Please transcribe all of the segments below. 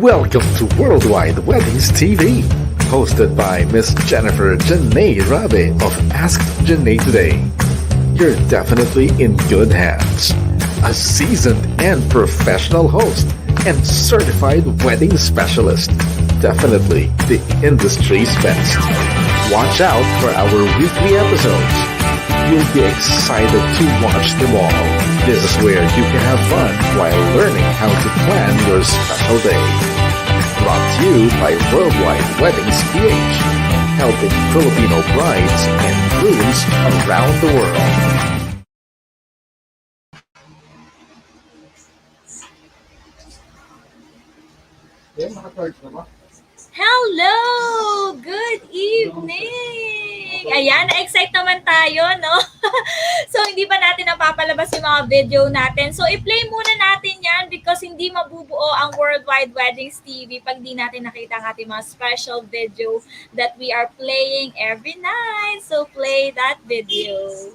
Welcome to Worldwide Weddings TV, hosted by Miss Jennifer Janae Rabe of Ask Janae Today. You're definitely in good hands. A seasoned and professional host and certified wedding specialist. Definitely the industry's best. Watch out for our weekly episodes. You'll be excited to watch them all. This is where you can have fun while learning how to plan your special day. Brought to you by Worldwide Weddings PH, helping Filipino brides and grooms around the world. Hello! Good evening! Ayan, na-excite naman tayo, no? So, hindi pa natin napapalabas yung mga video natin. So, i-play muna natin yan because hindi mabubuo ang Worldwide Weddings TV pag di natin nakita ang ating mga special video that we are playing every night. So, play that video.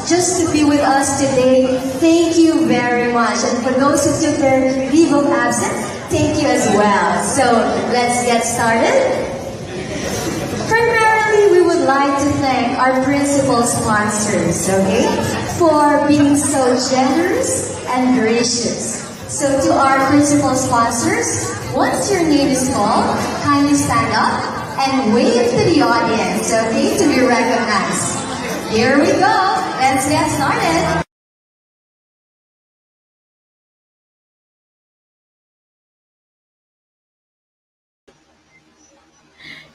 Just to be with us today, thank you very much. And for those who took their leave of absence, thank you as well. So let's get started. Primarily, we would like to thank our principal sponsors, okay, for being so generous and gracious. So to our principal sponsors, once your name is called, kindly stand up and wave to the audience, okay, to be recognized. Here we go. Let's get started.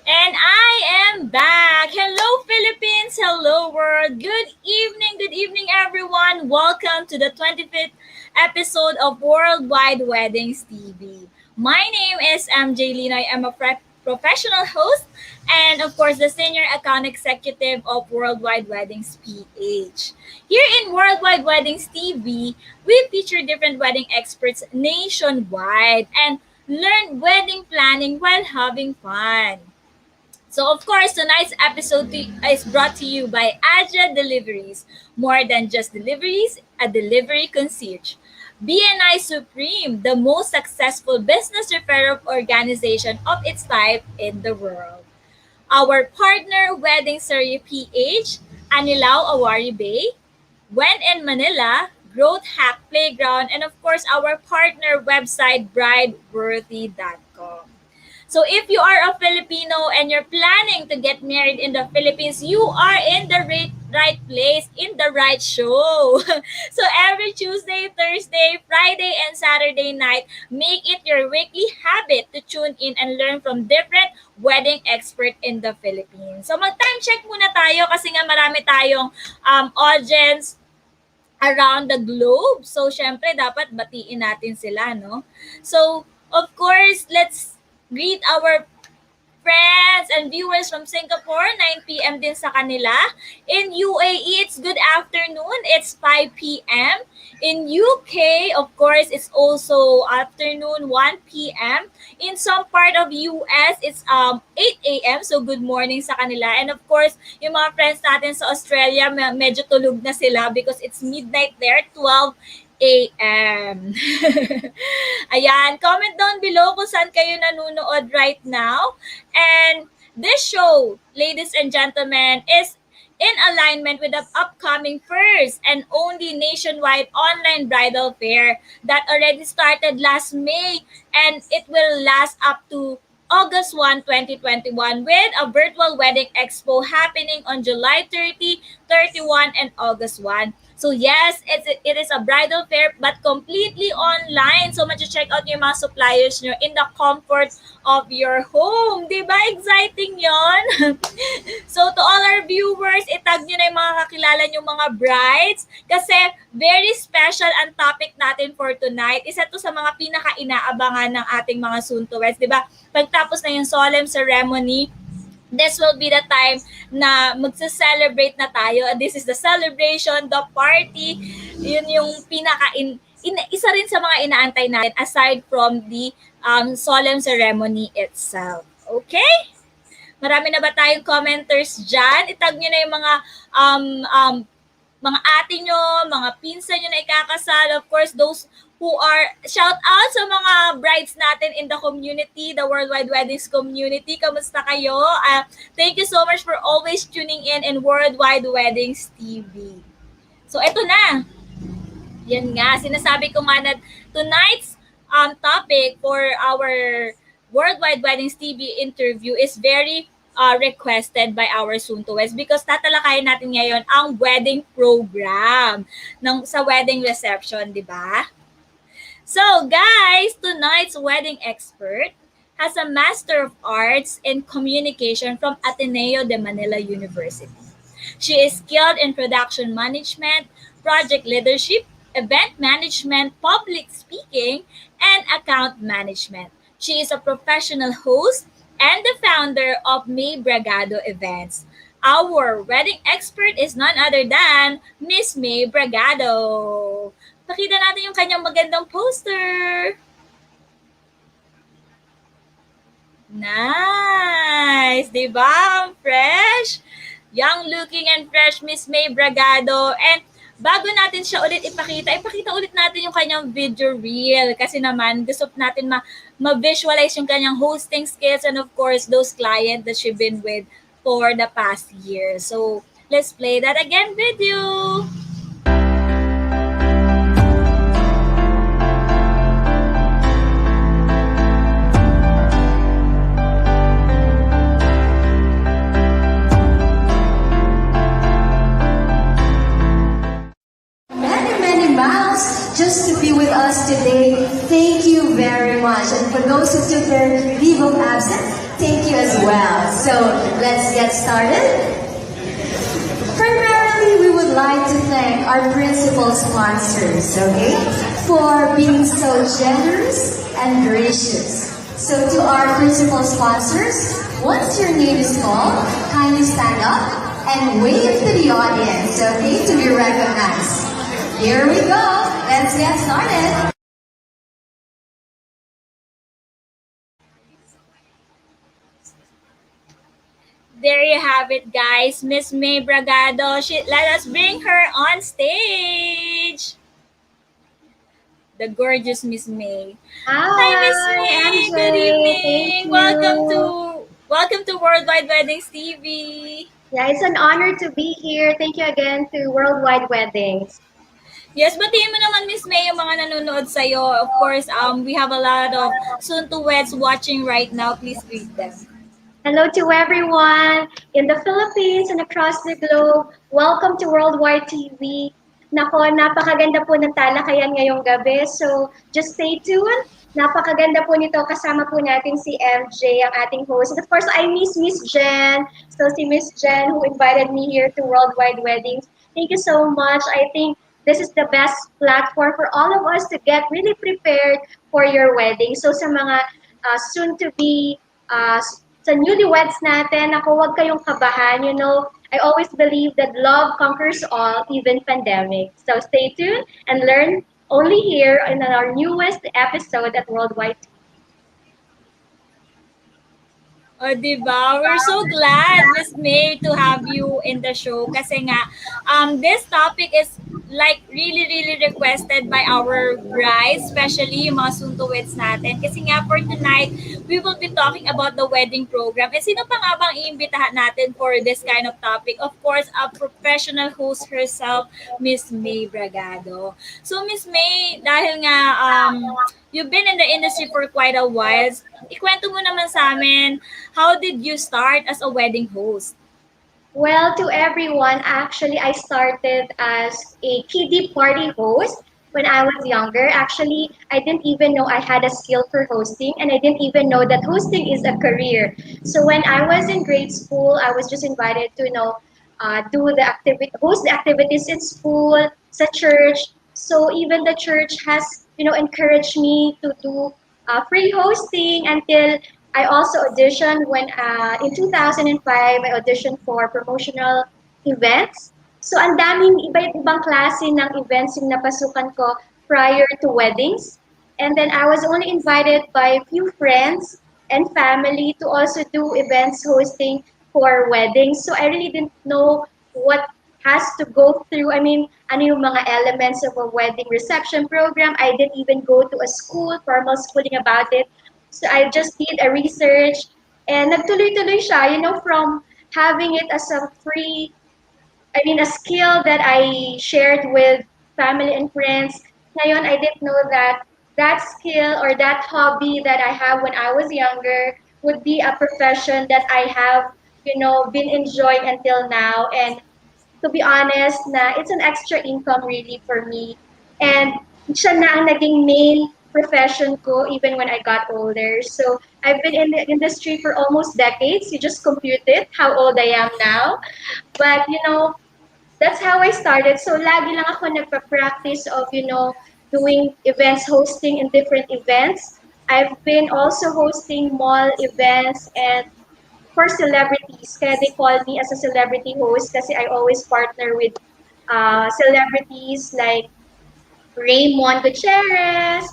And I am back. Hello, Philippines. Hello, world. Good evening, everyone. Welcome to the 25th episode of Worldwide Weddings TV. My name is MJ Lina. I am a professional host and, of course, the Senior Account Executive of Worldwide Weddings PH. Here in Worldwide Weddings TV, we feature different wedding experts nationwide and learn wedding planning while having fun. So, of course, tonight's episode is brought to you by Aja Deliveries. More than just deliveries, a delivery concierge. BNI Supreme, the most successful business referral organization of its type in the world. Our partner, Wedding Surrey PH, Anilao Awari Bay, When in Manila, Growth Hack Playground, and of course, our partner website, brideworthy.com. So if you are a Filipino and you're planning to get married in the Philippines, you are in the right place, in the right show. So every Tuesday, Thursday, Friday, and Saturday night, make it your weekly habit to tune in and learn from different wedding expert in the Philippines. So mag-time check muna tayo kasi nga marami tayong audience around the globe. So, syempre, dapat batiin natin sila, no? So, of course, let's greet our friends and viewers from Singapore, 9 p.m. din sa kanila. In UAE, it's good afternoon. It's 5 p.m. In UK, of course, it's also afternoon, 1 p.m. In some part of US, it's 8 a.m. So, good morning sa kanila. And of course, yung mga friends natin sa Australia, medyo tulog na sila because it's midnight there, 12 a.m. Ayan, comment down below kung saan kayo nanonood right now. And this show, ladies and gentlemen, is in alignment with the upcoming first and only nationwide online bridal fair that already started last May, and it will last up to August 1, 2021 with a virtual wedding expo happening on July 30, 31, and August 1. So yes, it is a bridal fair but completely online. So check out yung mga suppliers nyo in the comfort of your home. Diba? Exciting yon. So to all our viewers, itag nyo na yung mga kakilala nyo mga brides kasi very special ang topic natin for tonight. Isa to sa mga pinaka-inaabangan ng ating mga soon-to-weds. Diba? Pagtapos na yung solemn ceremony, this will be the time na magse-celebrate na tayo. This is the celebration, the party. Yun yung isa rin sa mga inaantay natin aside from the solemn ceremony itself. Okay? Marami na ba tayong commenters dyan? Itag nyo na yung mga ate nyo, mga pinsan nyo na ikakasal. Of course, those who are, shout out sa mga brides natin in the community, the Worldwide Weddings community. Kamusta kayo? Thank you so much for always tuning in Worldwide Weddings TV. So, eto na. Yan nga, sinasabi ko nga na tonight's topic for our Worldwide Weddings TV interview is very requested by our soon-to-weds because tatalakayin natin ngayon ang wedding program sa wedding reception, di ba? So, guys, tonight's wedding expert has a Master of Arts in Communication from Ateneo de Manila University. She is skilled in production management, project leadership, event management, public speaking, and account management. She is a professional host and the founder of May Bragado Events. Our wedding expert is none other than Miss May Bragado. Pakita natin yung kanyang magandang poster. Nice! Diba? Ang fresh. Young looking and fresh Miss May Bragado. And bago natin siya ulit ipakita ulit natin yung kanyang video reel. Kasi naman, gusto natin ma-visualize yung kanyang hosting skills and of course, those clients that she's been with for the past year. So, let's play that again video. today, thank you very much. And for those who took their leave of absence, thank you as well. So let's get started. Primarily, we would like to thank our principal sponsors, okay, for being so generous and gracious. So to our principal sponsors, once your name is called, kindly stand up and wave to the audience, okay, to be recognized. Here we go. Let's get started. There you have it, guys. Miss May Bragado. Let us bring her on stage. The gorgeous Miss May. Hi, Miss Hi, May. Good MJ. Thank evening. you. Welcome to Worldwide Weddings TV. Yeah, it's an honor to be here. Thank you again to Worldwide Weddings. Yes, batiin mo naman, Miss May, yung mga nanonood sa'yo. Of course, we have a lot of soon-to-weds watching right now. Please greet them. Hello to everyone in the Philippines and across the globe. Welcome to Worldwide TV. Nako, napakaganda po ng talakayan ngayong gabi. So, just stay tuned. Napakaganda po nito. Kasama po natin si MJ, ang ating host. And of course, I miss Miss Jen. So, si Miss Jen who invited me here to Worldwide Weddings. Thank you so much. I think this is the best platform for all of us to get really prepared for your wedding. So, sa mga soon-to-be uh, sa newlyweds natin, ako huwag kayong kabahan. You know, I always believe that love conquers all, even pandemic. So stay tuned and learn only here in our newest episode at Worldwide. O, diba? We're so glad, Miss May, to have you in the show. Kasi nga, this topic is like really requested by our brides, especially yung mga soon-to-weds natin. Kasi nga for tonight, we will be talking about the wedding program. Eh, sino pa nga bang iimbitahan natin for this kind of topic? Of course, a professional host herself, Miss May Bragado. So, Miss May, dahil nga you've been in the industry for quite a while, ikwento mo naman sa amin, how did you start as a wedding host? Well, to everyone, actually, I started as a kiddie party host when I was younger. Actually, I didn't even know I had a skill for hosting, and I didn't even know that hosting is a career. So when I was in grade school, I was just invited to, do the activity, host the activities in school, sa church. So even the church has, encouraged me to do free hosting until I also auditioned when in 2005 I auditioned for promotional events. So ang daming iba't ibang klase ng events yung napasukan ko prior to weddings. And then I was only invited by a few friends and family to also do events hosting for weddings. So I really didn't know what has to go through. I mean, ano yung mga elements of a wedding reception program. I didn't even go to a school, formal schooling about it. So I just did a research and nagtuloy-tuloy siya, from having it as a a skill that I shared with family and friends. Ngayon, I didn't know that that skill or that hobby that I have when I was younger would be a profession that I have, been enjoying until now. And to be honest, na it's an extra income really for me. And siya na ang naging main profession ko even when I got older. So I've been in the industry for almost decades. You just compute it, how old I am now. But, that's how I started. So lagi lang ako nagpa-practice of, doing events, hosting in different events. I've been also hosting mall events and for celebrities. Kaya they call me as a celebrity host kasi I always partner with celebrities like Raymond Gutierrez,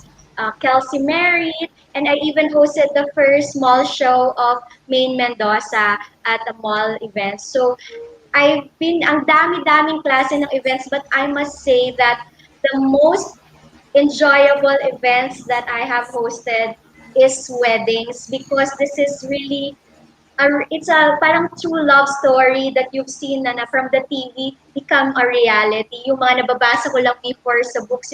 Kelsey Merritt, and I even hosted the first mall show of Maine Mendoza at a mall event. So I've been ang dami-daming klase ng events, but I must say that the most enjoyable events that I have hosted is weddings because this is really it's a parang true love story that you've seen na from the TV become a reality. Yung mga nababasa ko lang before sa books,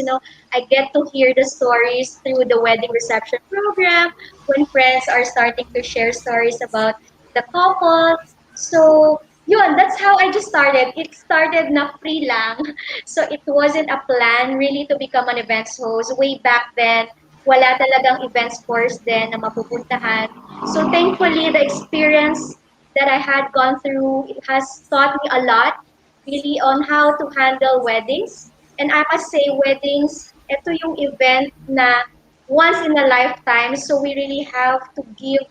I get to hear the stories through the wedding reception program when friends are starting to share stories about the couple. So yun, that's how I just started. It started na free lang. So it wasn't a plan really to become an events host. Way back then, wala talagang events course din na mapupuntahan. So thankfully, the experience that I had gone through, it has taught me a lot really on how to handle weddings. And I must say, weddings, ito yung event na once in a lifetime. So we really have to give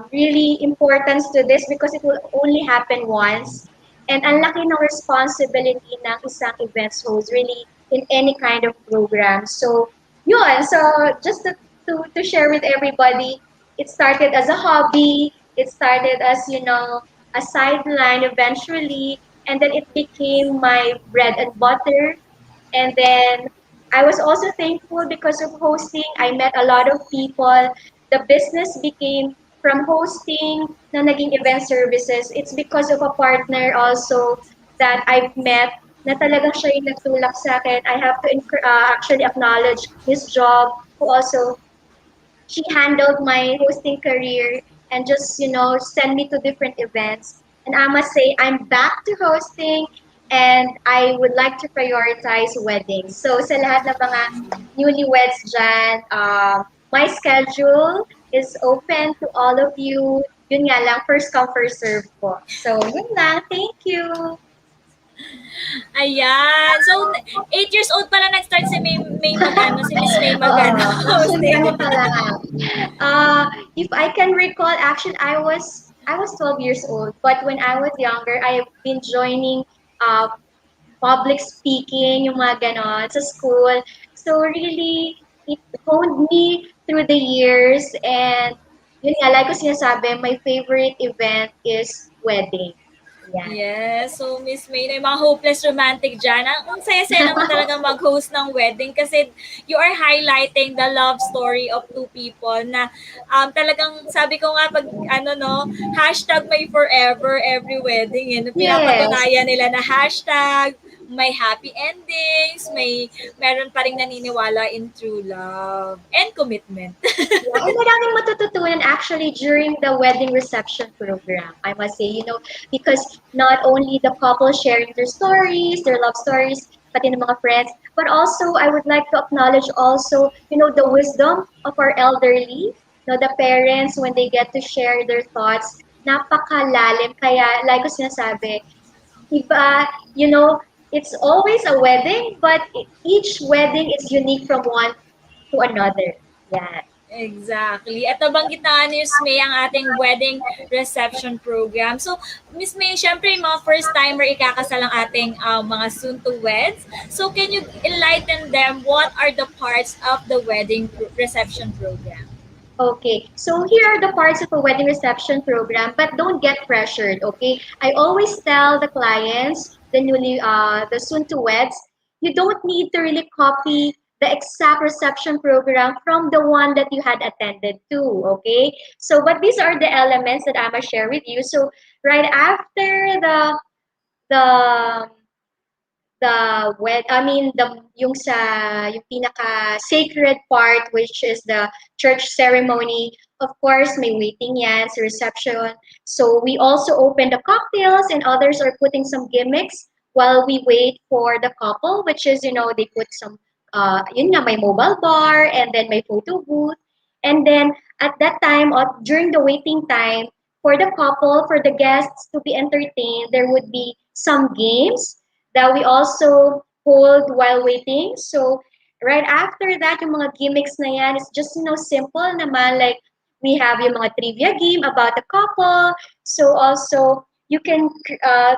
really importance to this because it will only happen once. And ang laki ng responsibility ng isang events host really in any kind of program. So, yun. So, just to share with everybody, it started as a hobby. It started as, a sideline eventually. And then it became my bread and butter. And then I was also thankful because of hosting. I met a lot of people. The business became from hosting na naging event services. It's because of a partner also that I've met na talagang siya yung nagtulak sa akin. I have to actually acknowledge Miss Job who also she handled my hosting career and just send me to different events, and I must say I'm back to hosting and I would like to prioritize weddings. So sa lahat ng mga newlyweds dyan, my schedule is open to all of you. Yun nga lang, first come first serve po. So yun lang, thank you. Ayan. So, 8 years old pala nag-start si May mag-ano, si Miss May Oo, mag-ano, actually hosting. ano pa lang. Uh, if I can recall, actually, I was 12 years old, but when I was younger, I have been joining uh, public speaking, yung mga ganon, sa school. So really, it honed me through the years, and yun nga, like ko sinasabi, my favorite event is wedding. Yan. Yes. So, Miss May, yung mga hopeless romantic dyan, ang saya-saya naman talaga mag-host ng wedding kasi you are highlighting the love story of two people na talagang sabi ko nga pag ano no, hashtag may forever every wedding. Yun, Yes. pinapatunayan nila na hashtag may happy endings, meron pa ring naniniwala in true love and commitment. Yeah, and maraming matututunan actually during the wedding reception program. I must say, because not only the couple sharing their stories, their love stories, pati ng mga friends, but also I would like to acknowledge also, the wisdom of our elderly, the parents when they get to share their thoughts, napakalalim. Kaya, like ko sinasabi, iba, it's always a wedding, but each wedding is unique from one to another. Yeah. Exactly. At nabanggit na nga ni Miss May ang ating wedding reception program. So, Miss May, syempre yung mga first-timer ikakasal ang ating mga soon-to-weds. So, can you enlighten them what are the parts of the wedding reception program? Okay, so here are the parts of a wedding reception program, but don't get pressured, okay? I always tell the clients, the soon to weds, you don't need to really copy the exact reception program from the one that you had attended to, okay? So, but these are the elements that I'm gonna share with you. So, right after the I mean yung pinaka sacred part, which is the church ceremony. Of course may waiting yan sa reception, so we also open the cocktails and others are putting some gimmicks while we wait for the couple, which is they put some yun nga, may mobile bar and then may photo booth, and then at that time or during the waiting time for the couple, for the guests to be entertained, there would be some games that we also hold while waiting. So right after that, yung mga gimmicks na yan is just simple naman, like we have yung mga trivia game about the couple. So also you can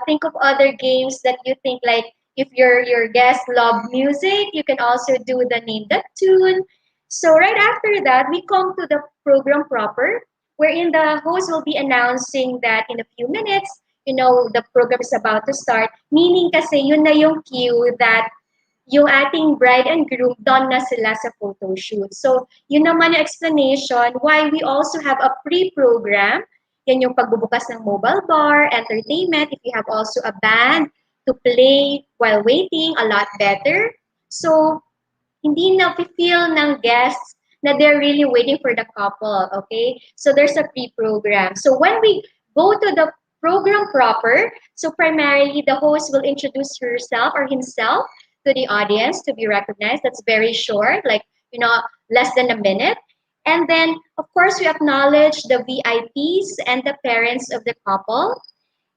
think of other games that you think, like if your guests love music, you can also do the name that tune. So right after that, we come to the program proper, wherein the host will be announcing that in a few minutes, the program is about to start. Meaning kasi yun na yung cue that yung ating bride and groom done na sila sa photo shoot. So, yun naman yung explanation why we also have a pre-program. Yan yung pagbubukas ng mobile bar, entertainment, if you have also a band to play while waiting, a lot better. So, hindi na feel ng guests na they're really waiting for the couple, okay? So there's a pre-program. So when we go to the program proper. So primarily, the host will introduce herself or himself to the audience to be recognized. That's very short, like, less than a minute. And then, of course, we acknowledge the VIPs and the parents of the couple.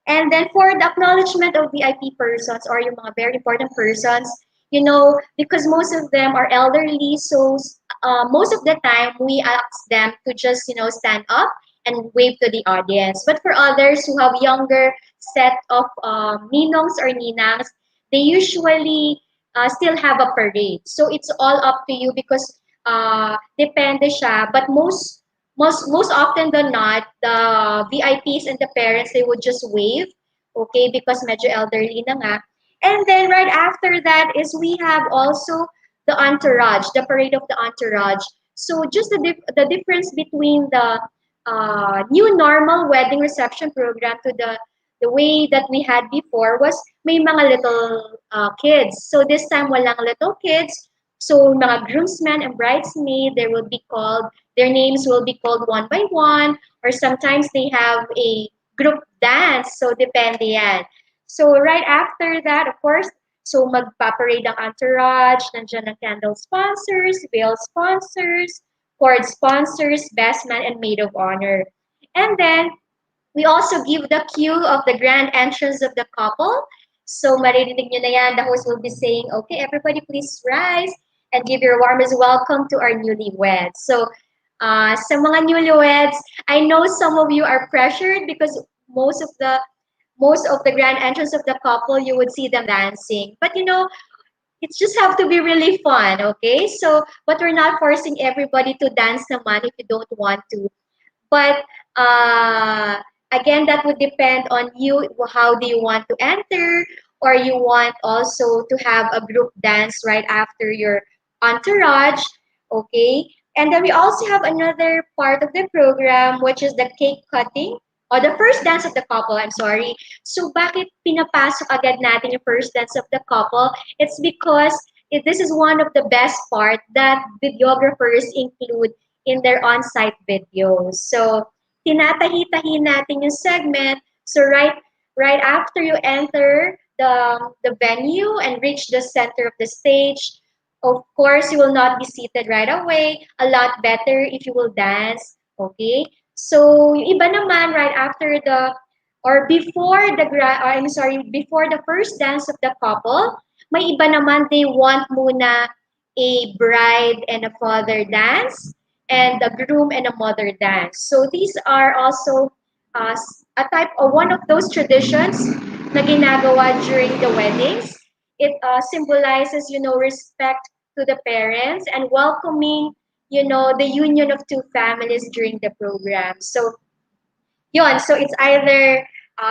And then for the acknowledgement of VIP persons or yung mga very important persons, because most of them are elderly, so most of the time we ask them to just, stand up and wave to the audience. But for others who have younger set of ninongs or ninangs, they usually still have a parade. So it's all up to you because depende siya. But most often than not, the VIPs and the parents, they would just wave, okay, because medyo elderly na nga. And then right after that is we have also the entourage, the parade of the entourage. So just the difference between the new normal wedding reception program to the way that we had before was may mga little kids. So this time walang little kids. So mga groomsmen and bridesmaid, their names will be called one by one, or sometimes they have a group dance. So depende yan. So right after that, of course, so magpaparade ang entourage, nandiyan ang candle sponsors, veil sponsors, cord sponsors, best man, and maid of honor. And then we also give the cue of the grand entrance of the couple. So maririnig nyo na yan, the host will be saying, okay, everybody please rise and give your warmest welcome to our newlyweds. So sa mga newlyweds, I know some of you are pressured because most of the most of the grand entrance of the couple, you would see them dancing. But it just have to be really fun, okay? So, but we're not forcing everybody to dance naman if you don't want to. But again, that would depend on you. How do you want to enter? Or you want also to have a group dance right after your entourage, okay? And then we also have another part of the program, which is the cake cutting, or the first dance of the couple, I'm sorry. So bakit pinapasok agad natin yung first dance of the couple? It's because this is one of the best part that videographers include in their on-site videos. So tinatahi-tahi natin yung segment. So right after you enter the venue and reach the center of the stage, of course, you will not be seated right away. A lot better if you will dance. Okay? So, yung iba naman, right after or before before the first dance of the couple, may iba naman, they want muna a bride and a father dance, and a groom and a mother dance. So, these are also a type of one of those traditions na ginagawa during the weddings. It symbolizes, respect to the parents and welcoming, the union of two families during the program. So, so it's either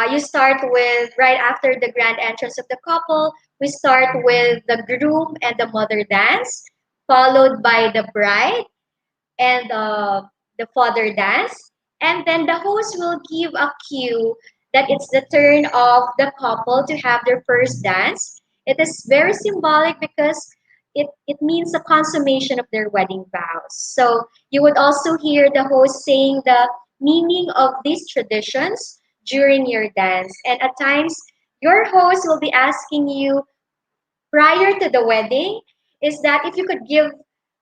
you start with right after the grand entrance of the couple, we start with the groom and the mother dance, followed by the bride and the father dance. And then the host will give a cue that it's the turn of the couple to have their first dance. It is very symbolic because it means the consummation of their wedding vows. So you would also hear the host saying the meaning of these traditions during your dance. And at times, your host will be asking you prior to the wedding is that if you could give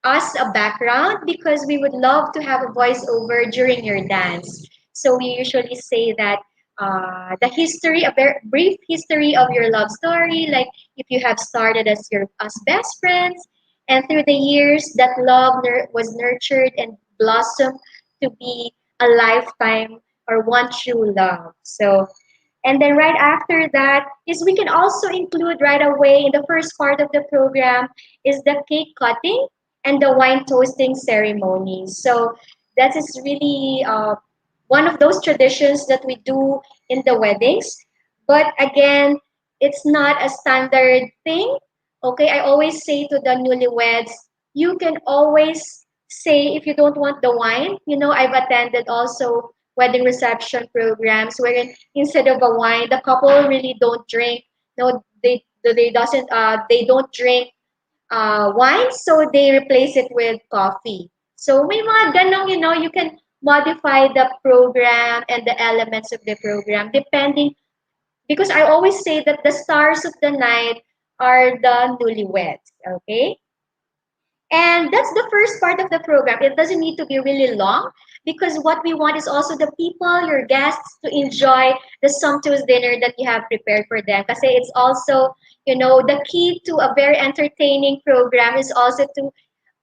us a background because we would love to have a voiceover during your dance. So we usually say that the history, a very brief history of your love story, like if you have started as best friends, and through the years that love was nurtured and blossomed to be a lifetime or one true love. So and then right after that is we can also include right away in the first part of the program is the cake cutting and the wine toasting ceremony. So that is really one of those traditions that we do in the weddings. But again, it's not a standard thing. Okay, I always say to the newlyweds, you can always say if you don't want the wine. I've attended also wedding reception programs wherein instead of a wine, the couple really don't drink. No, they don't drink wine, so they replace it with coffee. So may mga ganong, you can modify the program and the elements of the program depending, because I always say that the stars of the night are the newlyweds, okay? And that's the first part of the program. It doesn't need to be really long because what we want is also the people, your guests, to enjoy the sumptuous dinner that you have prepared for them. Because it's also, the key to a very entertaining program is also to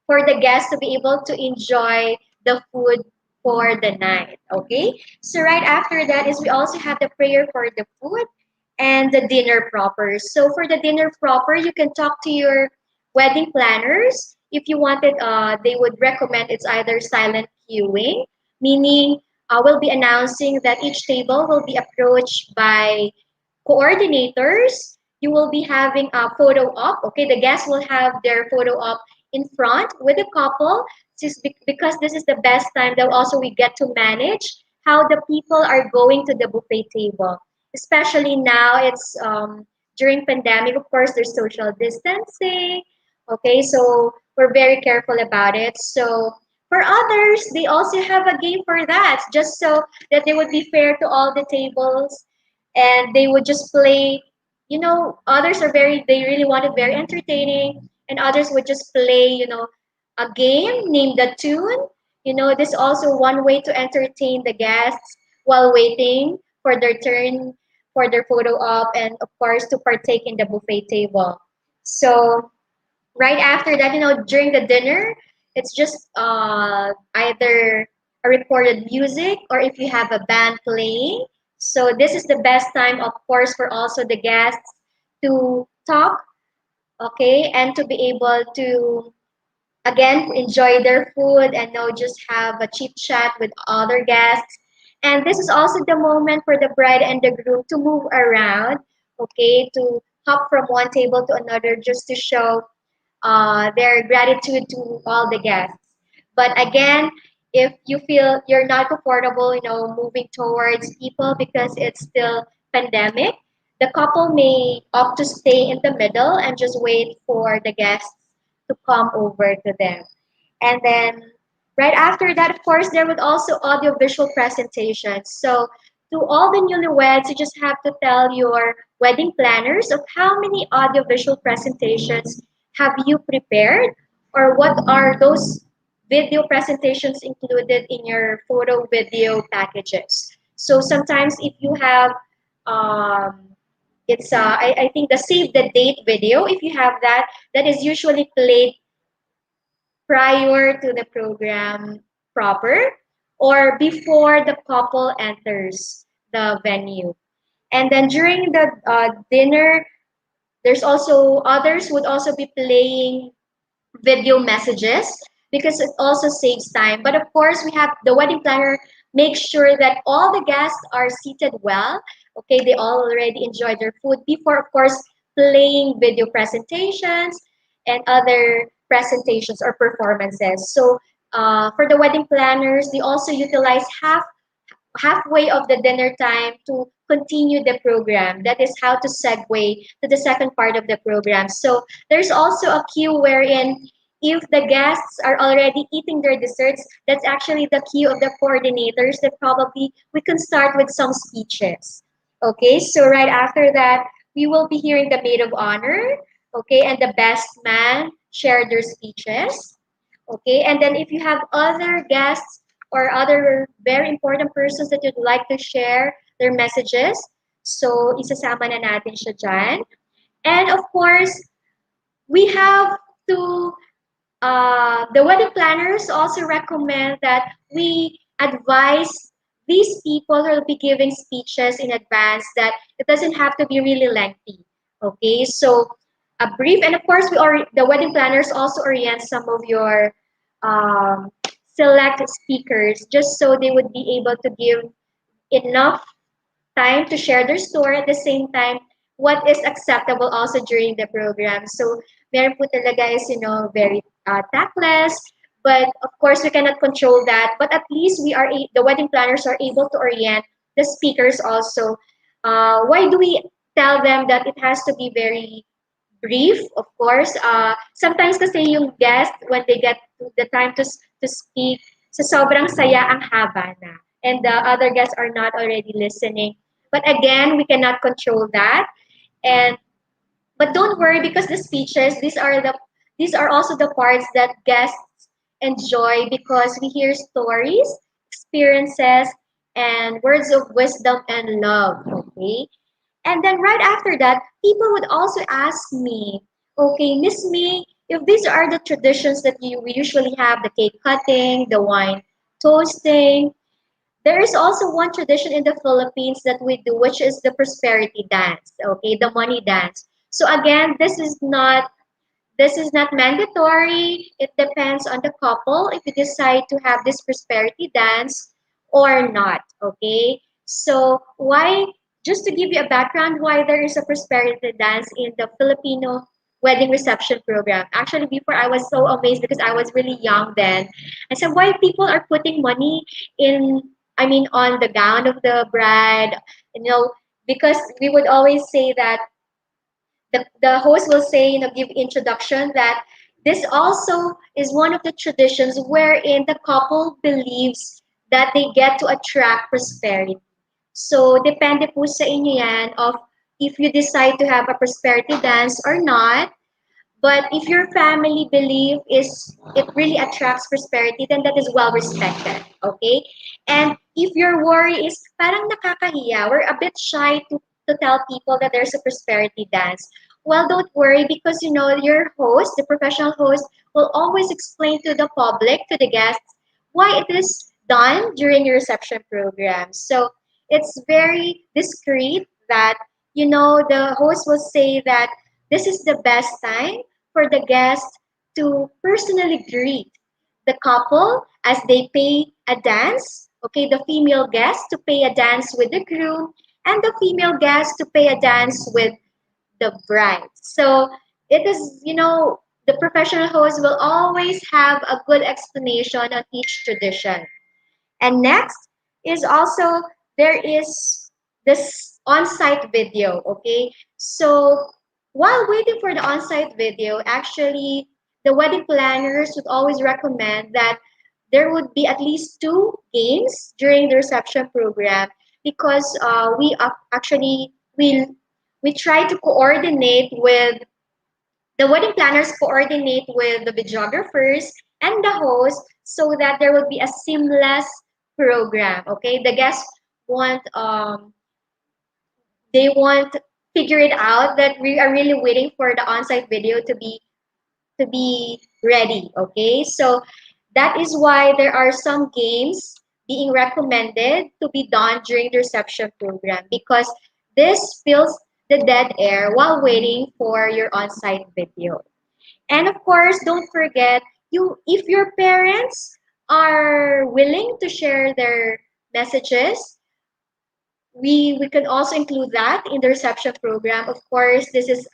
for the guests to be able to enjoy the food for the night. Okay. So right after that is we also have the prayer for the food and the dinner proper. So for the dinner proper, you can talk to your wedding planners. If you wanted, they would recommend it's either silent queuing, meaning we'll be announcing that each table will be approached by coordinators. You will be having a photo op. Okay, the guests will have their photo op in front with the couple. Because this is the best time that also we get to manage how the people are going to the buffet table. Especially now, it's during pandemic. Of course, there's social distancing. Okay, so we're very careful about it. So for others, they also have a game for that, just so that they would be fair to all the tables and they would just play. Others are they really want it very entertaining, and others would just play, a game named the tune. This is also one way to entertain the guests while waiting for their turn for their photo op, and of course to partake in the buffet table. So right after that, during the dinner, it's just either a recorded music or if you have a band playing. So this is the best time, of course, for also the guests to talk, okay, and to be able to again enjoy their food and just have a chit chat with other guests. And this is also the moment for the bride and the groom to move around, okay, to hop from one table to another just to show their gratitude to all the guests. But again, if you feel you're not comfortable, moving towards people because it's still pandemic, the couple may opt to stay in the middle and just wait for the guests to come over to them. And then right after that, of course, there would also audio-visual presentations. So to all the newlyweds, you just have to tell your wedding planners of how many audio-visual presentations have you prepared, or what are those video presentations included in your photo video packages. So sometimes if you have it's I think the save the date video, if you have that, that is usually played prior to the program proper or before the couple enters the venue. And then during the dinner, there's also others would also be playing video messages because it also saves time. But of course, we have the wedding planner make sure that all the guests are seated well. Okay, they all already enjoyed their food before, of course, playing video presentations and other presentations or performances. So for the wedding planners, they also utilize halfway of the dinner time to continue the program. That is how to segue to the second part of the program. So there's also a cue wherein if the guests are already eating their desserts, that's actually the cue of the coordinators that probably we can start with some speeches. Okay, so right after that, we will be hearing the maid of honor, okay, and the best man share their speeches. Okay, and then if you have other guests or other very important persons that you'd like to share their messages, so isasama na natin siya dyan. And of course, we have to, the wedding planners also recommend that we advise these people who will be giving speeches in advance that it doesn't have to be really lengthy. Okay, so a brief, and of course, the wedding planners also orient some of your um, select speakers just so they would be able to give enough time to share their story at the same time what is acceptable also during the program. So meron po talaga is, very tactless, but of course we cannot control that. But at least the wedding planners are able to orient the speakers also. Why do we tell them that it has to be very brief? Of course, sometimes kasi yung guest, when they get to the time to speak, So sobrang saya, ang haba na. And the other guests are not already listening. But again, we cannot control that. And but don't worry, because the speeches, these are also the parts that guests enjoy, because we hear stories, experiences, and words of wisdom and love. Okay. And then right after that, people would also ask me, okay, Miss Me, if these are the traditions that we usually have, the cake cutting, the wine toasting, there is also one tradition in the Philippines that we do, which is the prosperity dance, okay, the money dance. So again, this is not mandatory. It depends on the couple if you decide to have this prosperity dance or not. Okay. So why, just to give you a background why there is a prosperity dance in the Filipino wedding reception program. Actually, before I was so amazed because I was really young then. I said, why people are putting money in, I mean, on the gown of the bride, you know, because we would always say that the host will say, give introduction that this also is one of the traditions wherein the couple believes that they get to attract prosperity. So, depende po sa inyo yan of if you decide to have a prosperity dance or not. But if your family belief is it really attracts prosperity, then that is well respected. Okay? And if your worry is parang nakakahiya, we're a bit shy to tell people that there's a prosperity dance. Well, don't worry, because your host, the professional host, will always explain to the public, to the guests, why it is done during your reception program. So it's very discreet that the host will say that this is the best time for the guest to personally greet the couple as they pay a dance. Okay, the female guest to pay a dance with the groom, and the female guest to pay a dance with the bride. So it is, the professional host will always have a good explanation on each tradition. And next is also there is this on-site video, okay? So while waiting for the on-site video, actually the wedding planners would always recommend that there would be at least two games during the reception program, because actually we try to coordinate with the wedding planners coordinate with the videographers and the host so that there will be a seamless program. Okay, the guests want they want figure it out that we are really waiting for the on-site video to be ready. Okay, so that is why there are some games being recommended to be done during the reception program, because this fills the dead air while waiting for your on-site video. And of course, don't forget, if your parents are willing to share their messages, we can also include that in the reception program. Of course, this is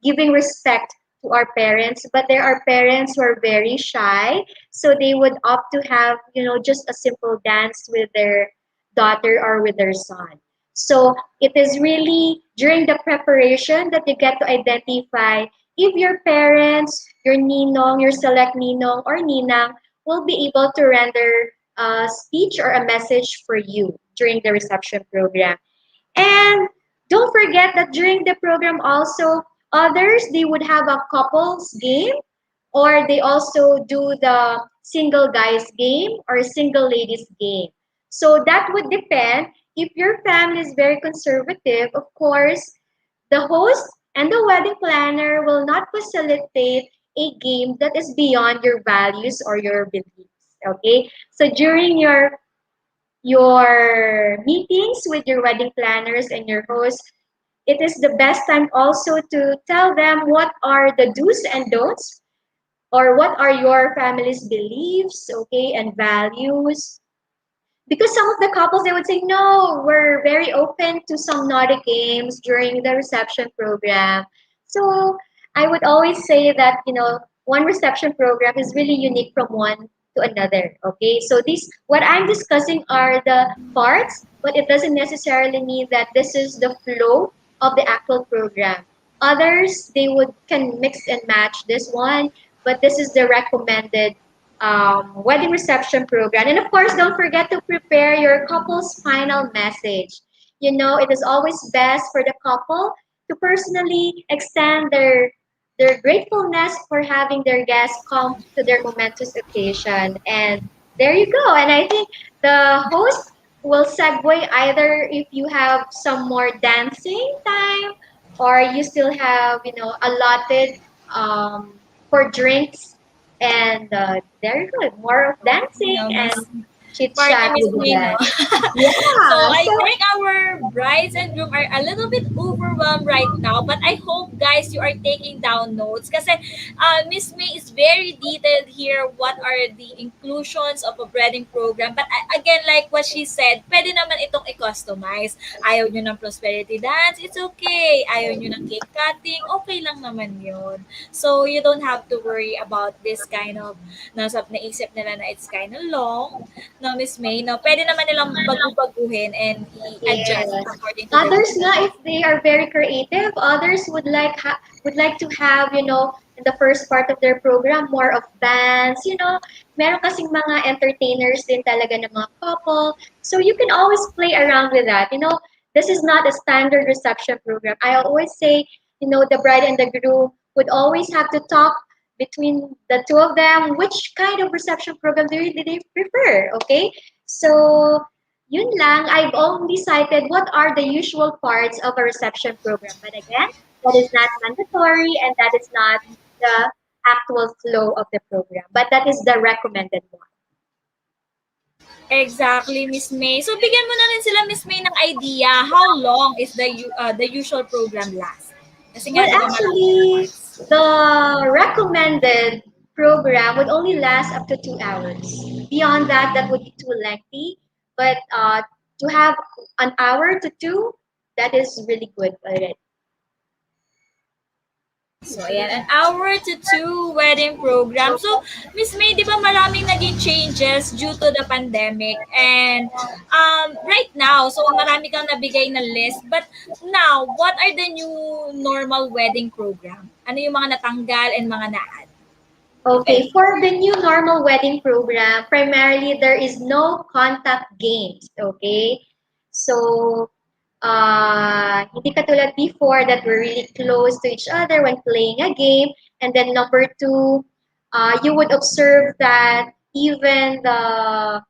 giving respect to our parents, but there are parents who are very shy, so they would opt to have just a simple dance with their daughter or with their son. So it is really during the preparation that you get to identify if your parents, your ninong, your select ninong or ninang will be able to render a speech or a message for you during the reception program. And don't forget that during the program also, others, they would have a couples game, or they also do the single guys game or single ladies game. So that would depend. If your family is very conservative, of course, the host and the wedding planner will not facilitate a game that is beyond your values or your beliefs. Okay? So during your meetings with your wedding planners and your host, it is the best time also to tell them what are the do's and don'ts, or what are your family's beliefs, okay, and values. Because some of the couples, they would say, no, we're very open to some naughty games during the reception program. So I would always say that, one reception program is really unique from one to another. Okay, so these what I'm discussing are the parts, but it doesn't necessarily mean that this is the flow of the actual program. Others, they would can mix and match this one, but this is the recommended wedding reception program. And of course, don't forget to prepare your couple's final message. You know, it is always best for the couple to personally extend their gratefulness for having their guests come to their momentous occasion. And there you go. And I think the host will segue either if you have some more dancing time or you still have, you know, allotted for drinks and there you go, more of You dancing know, and Miss chit Party chat Miss with the May, no? guys. So Yeah. I So think our brides and groom are a little bit overwhelmed right now, but I hope guys you are taking down notes kasi Miss May is very detailed here what are the inclusions of a wedding program. But again, like what she said, pwede naman itong i-customize. Ayaw nyo ng prosperity dance, it's okay. Ayaw nyo ng cake cutting, okay lang naman yun. So you don't have to worry about this kind of naisip nila na it's kind of long, no, Miss May, no, pwede naman nilang bagu-baguhin and i-adjust yes. according to their Others budget. nga, if they are very creative, others would like to have, you know, in the first part of their program, more of bands, you know. Meron kasing mga entertainers din talaga ng mga couple. So you can always play around with that. You know, this is not a standard reception program. I always say, you know, the bride and the groom would always have to talk between the two of them, which kind of reception program do they prefer, okay? So yun lang, I've only cited what are the usual parts of a reception program. But again, that is not mandatory and that is not the actual flow of the program. But that is the recommended one. Exactly, Miss May. So bigyan mo na rin sila, Miss May, ng idea how long is the usual program last. Kasi nga, Well, di ba maraming actually, parts. the recommended program would only last up to 2 hours. Beyond that, that would be too lengthy. But to have an hour to two, that is really good already. So, ayan, an hour to two wedding program. So, Miss May, di ba maraming naging changes due to the pandemic? And right now, so marami kang nabigay na list. But now, what are the new normal wedding program? Ano yung mga natanggal and mga na-add, if Okay, any? for the new normal wedding program, primarily there is no contact games. Okay, so hindi katulad before that we're really close to each other when playing a game. And then number two, you would observe that even the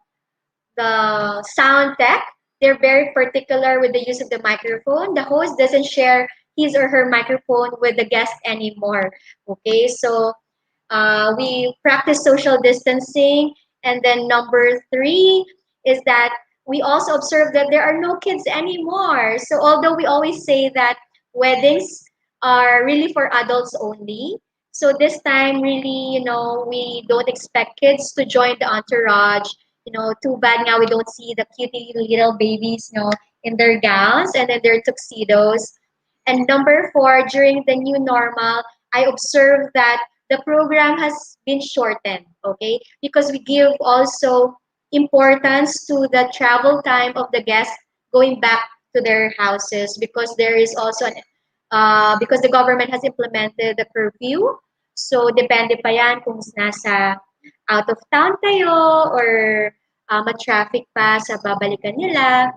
sound tech, they're very particular with the use of the microphone. The host doesn't share his or her microphone with the guest anymore. Okay, so we practice social distancing. And then number three is that we also observe that there are no kids anymore. So although we always say that weddings are really for adults only, so this time really, you know, we don't expect kids to join the entourage. You know, too bad now we don't see the cutie little babies, you know, in their gowns and in their tuxedos. And number four, during the new normal, I observed that the program has been shortened, okay? Because we give also importance to the travel time of the guests going back to their houses because there is also because the government has implemented the curfew. So depende pa yan kung nasa out of town kayo or ma-traffic pa sa babalikan nila.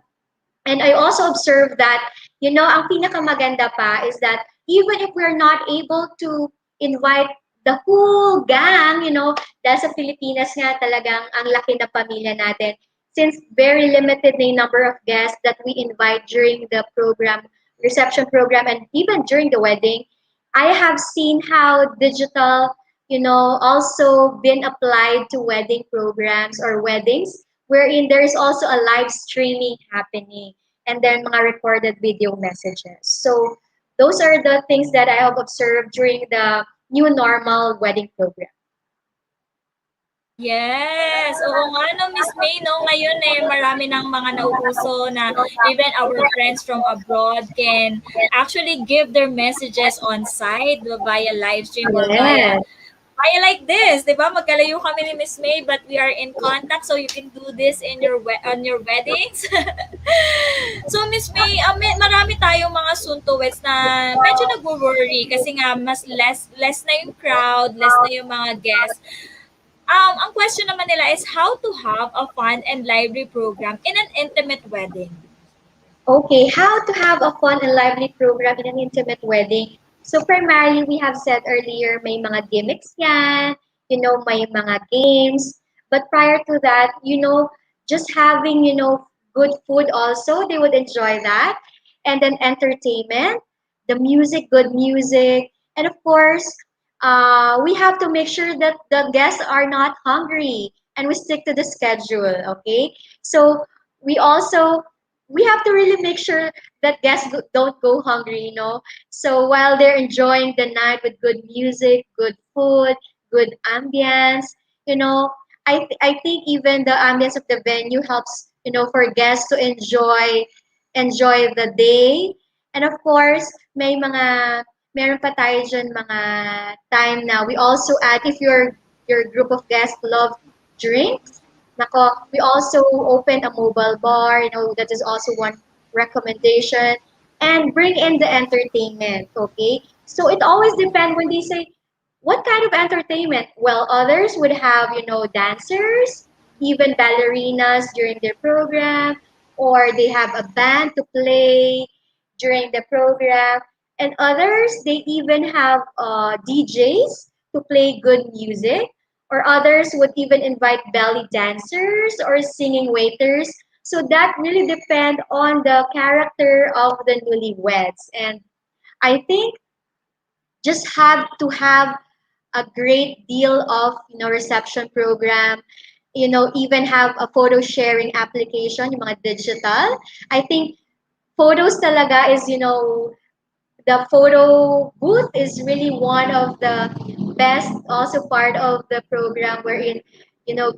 And I also observed that, you know, ang pinakamaganda pa is that even if we're not able to invite the whole gang, you know, dahil sa Pilipinas nga talagang ang laki na pamilya natin, since very limited na yung number of guests that we invite during the program, reception program, and even during the wedding, I have seen how digital, you know, also been applied to wedding programs or weddings, wherein there is also a live streaming happening and then mga recorded video messages. So those are the things that I have observed during the new normal wedding program. Yes, oo nga no, Miss May, no, ngayon eh, marami ng mga nauuso na even our friends from abroad can actually give their messages on site via live stream or Yes. via like this, 'di ba? Magkalayo kami ni Miss May but we are in contact so you can do this in your on your weddings. So Miss May, marami tayong mga suntuwets na medyo nagwo-worry kasi nga mas less na yung crowd, less na yung mga guests. Ang question naman nila is how to have a fun and lively program in an intimate wedding. Okay, how to have a fun and lively program in an intimate wedding. So primarily, we have said earlier, may mga gimmicks yan, may mga games. But prior to that, just having, good food also, they would enjoy that. And then entertainment, the music, good music. And of course, we have to make sure that the guests are not hungry and we stick to the schedule, okay? So we also we have to really make sure that guests don't go hungry, So while they're enjoying the night with good music, good food, good ambience, you know, I think even the ambience of the venue helps, for guests to enjoy the day. And of course, meron pa tayo dyan mga time na we also add if your group of guests love drinks. Nako, we also open a mobile bar, that is also one recommendation. And bring in the entertainment, okay? So it always depends when they say, what kind of entertainment? Well, others would have, dancers, even ballerinas during their program, or they have a band to play during the program. And others, they even have DJs to play good music, or others would even invite belly dancers or singing waiters. So that really depend on the character of the newlyweds. And I think just have to have a great deal of reception program, even have a photo sharing application, yung mga digital. I think photos talaga is, the photo booth is really one of the best also part of the program wherein you know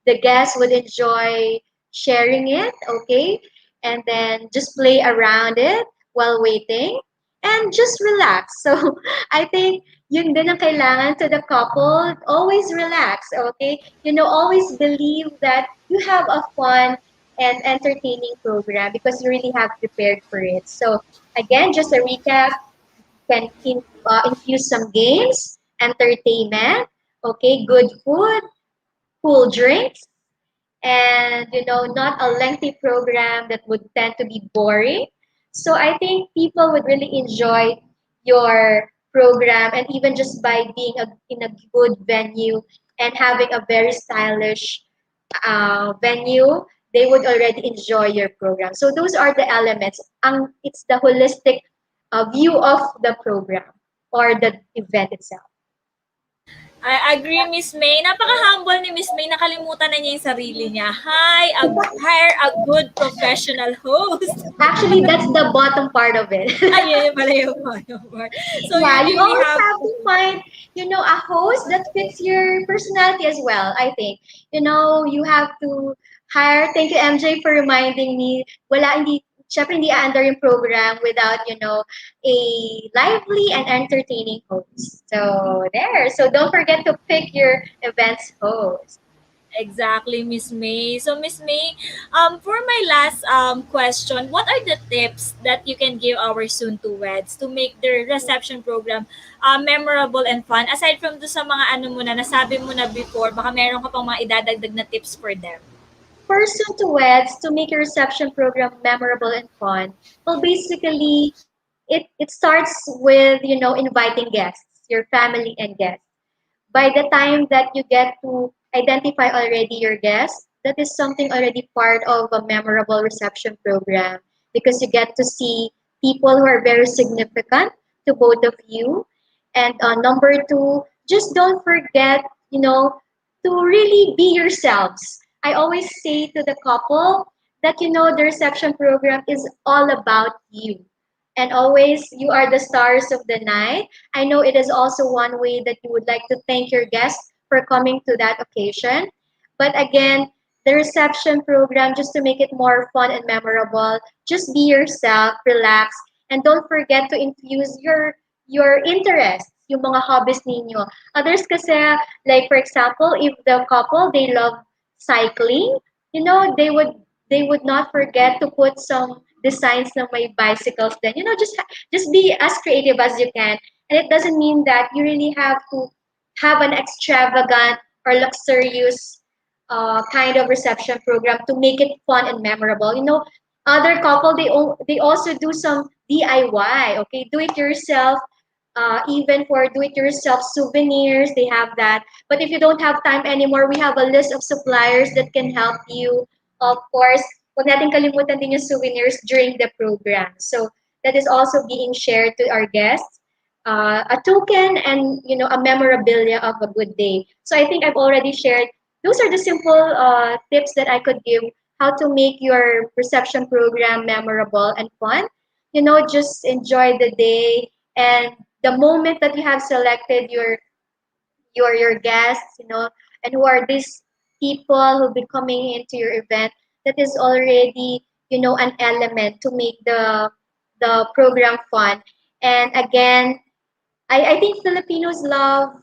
the guests would enjoy sharing it, okay? And then just play around it while waiting and just relax. So I think yun din ang kailangan to the couple. Always relax, okay? Always believe that you have a fun and entertaining program because you really have prepared for it. So again, just a recap, can infuse some games, entertainment, okay, good food, cool drinks, and not a lengthy program that would tend to be boring. So I think people would really enjoy your program, and even just by being in a good venue and having a very stylish venue, they would already enjoy your program. So those are the elements. It's the holistic view of the program or the event itself. I agree, Miss May. Napaka-humble ni Miss May. Nakalimutan na niya yung sarili niya. Hire a good professional host. Actually, that's the bottom part of it. Ayun pala yung bottom part. So Yeah, you you really always have have to find, a host that fits your personality as well, I think. You have to hire, thank you MJ for reminding me, syempre hindi under yung program without, a lively and entertaining host. So there. So don't forget to pick your events host. exactly, Miss May. So Miss May, for my last question, what are the tips that you can give our soon to weds to make their reception program memorable and fun? Aside from do sa mga ano mo na nasabi mo na before, baka meron ka pang mga idadagdag na tips for them. Person to weds to make your reception program memorable and fun. Well, basically, it starts with inviting guests, your family and guests. By the time that you get to identify already your guests, that is something already part of a memorable reception program because you get to see people who are very significant to both of you. And number two, just don't forget, to really be yourselves. I always say to the couple that, the reception program is all about you. And always, you are the stars of the night. I know it is also one way that you would like to thank your guests for coming to that occasion. But again, the reception program, just to make it more fun and memorable, just be yourself, relax, and don't forget to infuse your interests, yung mga hobbies ninyo. Others kasi, like for example, if the couple, they love cycling, they would not forget to put some designs ng may bicycles then just be as creative as you can, and it doesn't mean that you really have to have an extravagant or luxurious kind of reception program to make it fun and memorable. Other couple they also do some DIY. Okay, do it yourself. Even for do-it-yourself souvenirs, they have that. But if you don't have time anymore, we have a list of suppliers that can help you. Of course, huwag natin kalimutan din yung souvenirs during the program. So that is also being shared to our guests. A token and a memorabilia of a good day. So I think I've already shared. Those are the simple tips that I could give how to make your reception program memorable and fun. Just enjoy the day, and the moment that you have selected your guests, and who are these people who'll be coming into your event, that is already an element to make the program fun. And again, I think Filipinos love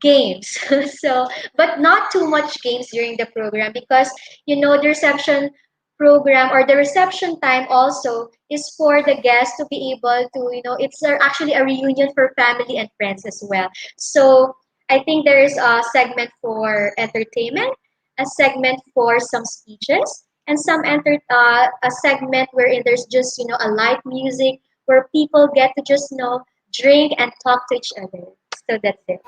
games. So, but not too much games during the program, because the reception program or the reception time also is for the guests to be able to, it's actually a reunion for family and friends as well. So I think there is a segment for entertainment, a segment for some speeches, and a segment wherein there's just a light music where people get to just drink and talk to each other. So that's it.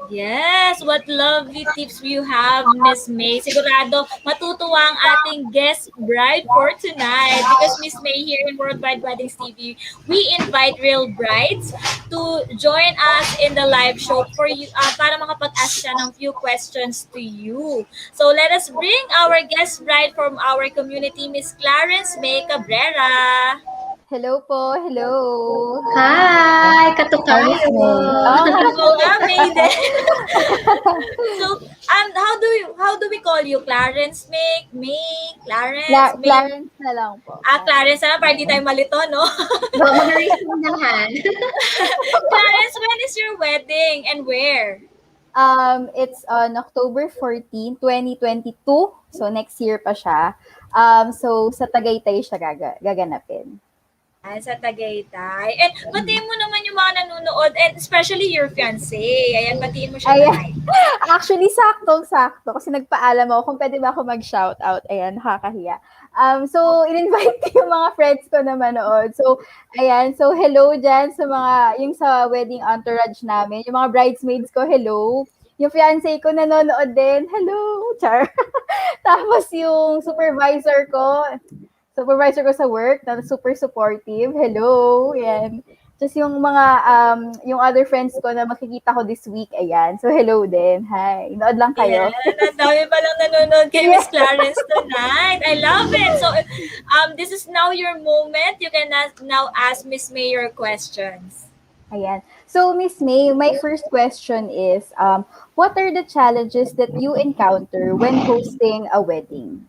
Yes, what lovely tips you have, Miss May. Sigurado matutuwa ang ating guest bride for tonight because Miss May here in Worldwide Weddings TV, we invite real brides to join us in the live show for you para makapag-ask siya ng few questions to you. So let us bring our guest bride from our community, Miss Clarence May Cabrera. Hello po, hello. Hi, Hi, Miss katukayo. May. Oo nga Oo po. nga, May din. So, how do we call you? Clarence May, Clarence May. Clarence na lang po. Clarence na para di tayo malito, no? Mag-raise mo ng hand. Clarence, when is your wedding and where? It's on October 14, 2022. So, next year pa siya. So, sa Tagaytay siya gaganapin. Sa Tagaytay. And batiin mo naman yung mga nanonood and especially your fiancé. Ayan, batiin mo siya Ayan. tonight. Actually, saktong-sakto. Kasi nagpaalam ako kung pwede ba ako mag-shoutout. Ayan, nakakahiya. So, in-invite ko yung mga friends ko na manood. So, ayan. So, hello dyan sa yung sa wedding entourage namin. Yung mga bridesmaids ko, hello. Yung fiancé ko nanonood din, hello. Char. Tapos yung supervisor ko sa work na super supportive. Hello. Ayan. Just yung mga, yung other friends ko na makikita ko this week, ayan. So, hello din. Hi. Nood lang kayo. Ayan, ang dami palang nanonood kay Miss Clarence tonight. I love it. So, this is now your moment. You can now ask Miss May your questions. Ayan. So, Miss May, my first question is, what are the challenges that you encounter when hosting a wedding?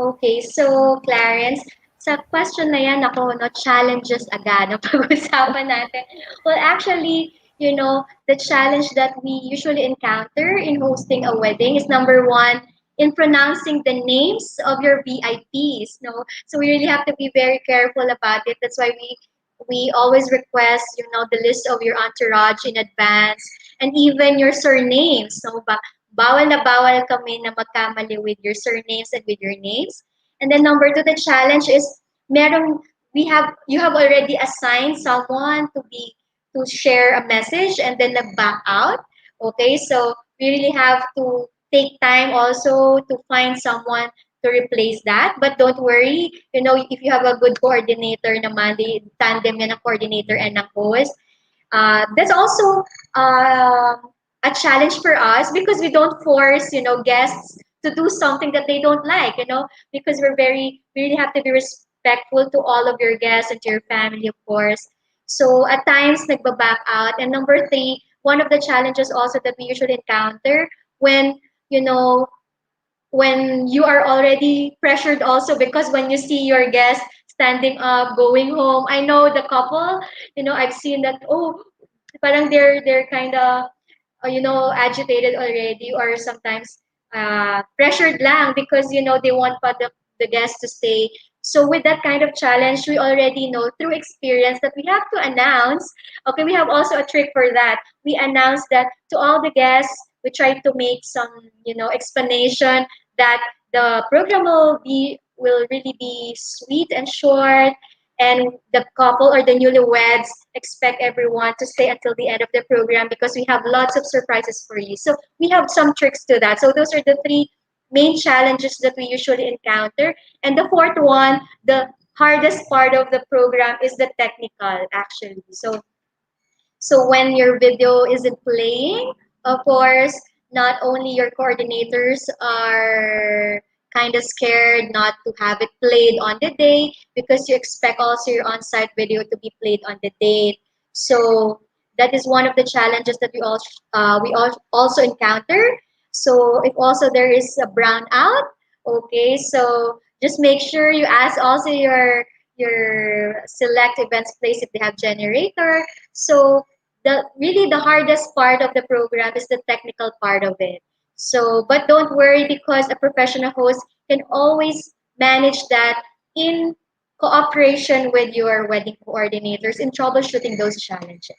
Okay, so Clarence, sa question na yan, ako, challenges agad na pag-usapan natin. Well, actually, the challenge that we usually encounter in hosting a wedding is number one, in pronouncing the names of your VIPs. No, so we really have to be very careful about it. That's why we always request, the list of your entourage in advance, and even your surnames. So, bawal na bawal kami na magkamali with your surnames and with your names. And then number two, the challenge is you have already assigned someone to share a message and then back out. Okay, so we really have to take time also to find someone to replace that. But don't worry, if you have a good coordinator naman, the tandem yan ng coordinator and ng host, that's also a challenge for us because we don't force, guests to do something that they don't like, because we really have to be respectful to all of your guests and to your family, of course. So at times, nagbaback out. And number three, one of the challenges also that we usually encounter when, when you are already pressured also, because when you see your guests standing up, going home, I know the couple, I've seen that, oh, parang they're kind of agitated already, or sometimes pressured lang because they want pa the guests to stay. So with that kind of challenge, we already know through experience that we have to announce. Okay, we have also a trick for that. We announce that to all the guests we try to make some, explanation that the program will really be sweet and short, and the couple or the newlyweds expect everyone to stay until the end of the program because we have lots of surprises for you. So we have some tricks to that. So those are the three main challenges that we usually encounter. And the fourth one, the hardest part of the program, is the technical, actually. So when your video isn't playing, of course, not only your coordinators are kind of scared not to have it played on the day, because you expect also your on-site video to be played on the date. So that is one of the challenges that we also encounter. So if also there is a brownout, okay, so just make sure you ask also your select events place if they have generator. So the hardest part of the program is the technical part of it. So, but don't worry, because a professional host can always manage that in cooperation with your wedding coordinators in troubleshooting those challenges.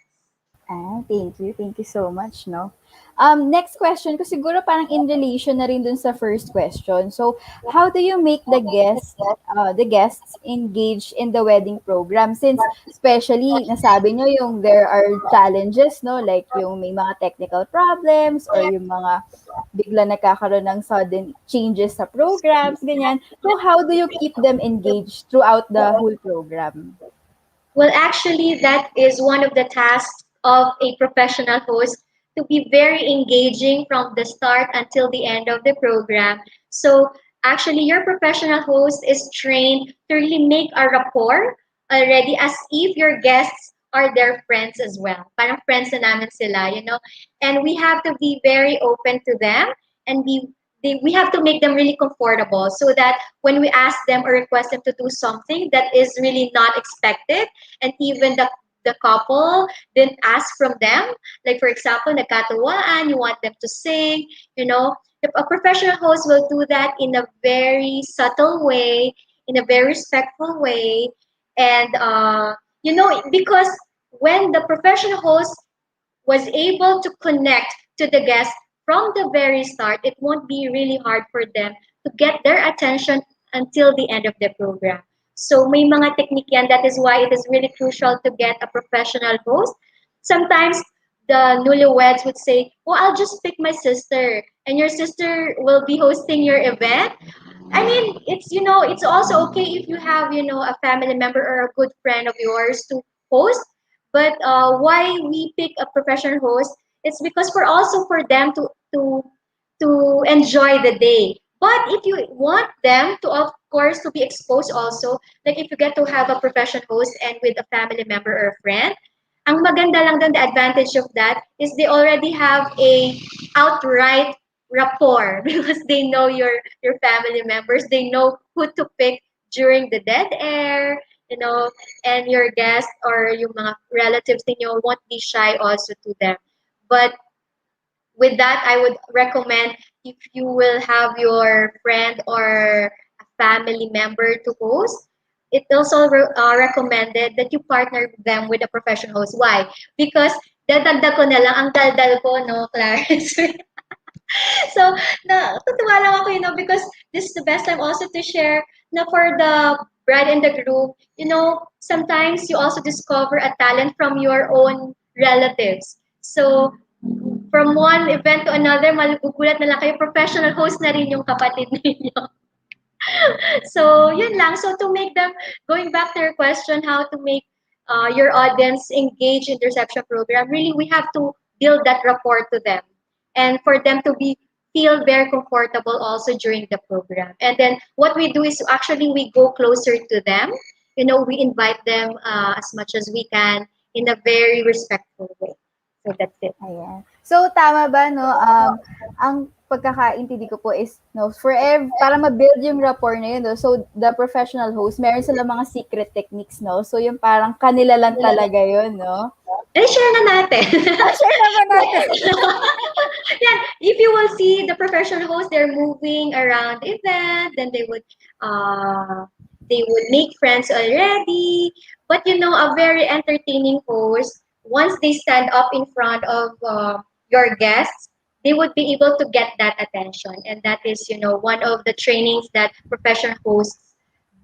Thank you. Thank you so much, no? Next question ko siguro parang in relation na rin dun sa first question. So, how do you make the guests engage in the wedding program? Since especially nasabi nyo yung there are challenges, no? Like yung may mga technical problems or yung mga bigla nagkakaroon ng sudden changes sa programs, ganyan. So, how do you keep them engaged throughout the whole program? Well, actually, that is one of the tasks of a professional host, to be very engaging from the start until the end of the program. So, actually, your professional host is trained to really make a rapport already, as if your guests are their friends as well. Parang friends na namin sila. And we have to be very open to them, and we have to make them really comfortable, so that when we ask them or request them to do something that is really not expected, and even the couple didn't ask from them, like for example, nagkatuwaan, you want them to sing, a professional host will do that in a very subtle way, in a very respectful way, and because when the professional host was able to connect to the guests from the very start, it won't be really hard for them to get their attention until the end of the program. So may mga technique yan. That is why it is really crucial to get a professional host. Sometimes the newlyweds would say, "Oh, I'll just pick my sister," and your sister will be hosting your event. I mean, it's also okay if you have, a family member or a good friend of yours to host. But why we pick a professional host? It's because for them to enjoy the day. But if you want them to, of course, to be exposed also, like if you get to have a professional host and with a family member or a friend, ang maganda lang dun, the advantage of that is they already have a outright rapport because they know your family members. They know who to pick during the dead air, and your guests or yung mga relatives ninyo won't be shy also to them. But with that, I would recommend, if you will have your friend or a family member to host, it also recommended that you partner them with a professional host. Why? Because dadagdag ko na lang ang daldal ko, no, Clarence? So, tutuwa lang ako, because this is the best time also to share na for the bride and the groom, sometimes you also discover a talent from your own relatives. So, from one event to another, magugulat na lang kayo, professional host na rin yung kapatid ninyo. So, yun lang. So, to make them, going back to your question, how to make your audience engage in the reception program, really, we have to build that rapport to them, and for them to feel very comfortable also during the program. And then what we do is actually we go closer to them. We invite them as much as we can in a very respectful way. So that's it. Ayan. So, tama ba, no? Ang pagkakaintindi ko po is, no, para ma-build yung rapport na yun, no? So, the professional host, meron sila mga secret techniques, no? So, yung parang kanila lang talaga yun, no? Share na natin. Share naman natin. Yeah, if you will see the professional host, they're moving around the event, then they would make friends already. But a very entertaining host, once they stand up in front of your guests, they would be able to get that attention. And that is, one of the trainings that professional hosts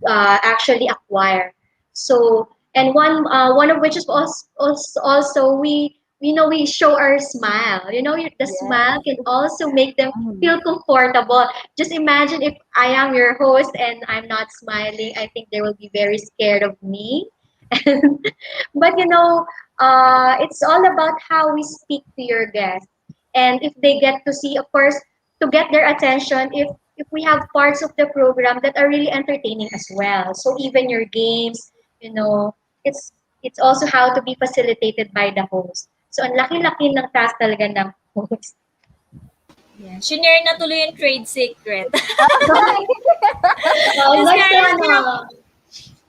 actually acquire. So, and one of which is also we show our smile. The smile Yes. can also make them Mhm. feel comfortable. Just imagine if I am your host and I'm not smiling. I think they will be very scared of me. But it's all about how we speak to your guests, and if they get to see, of course, to get their attention, if we have parts of the program that are really entertaining as well. So even your games, it's also how to be facilitated by the host. So ang laki-laki ng task talaga ng host. Yeah. Shinare na tuloy yung trade secret. Miss Next Clarence, one.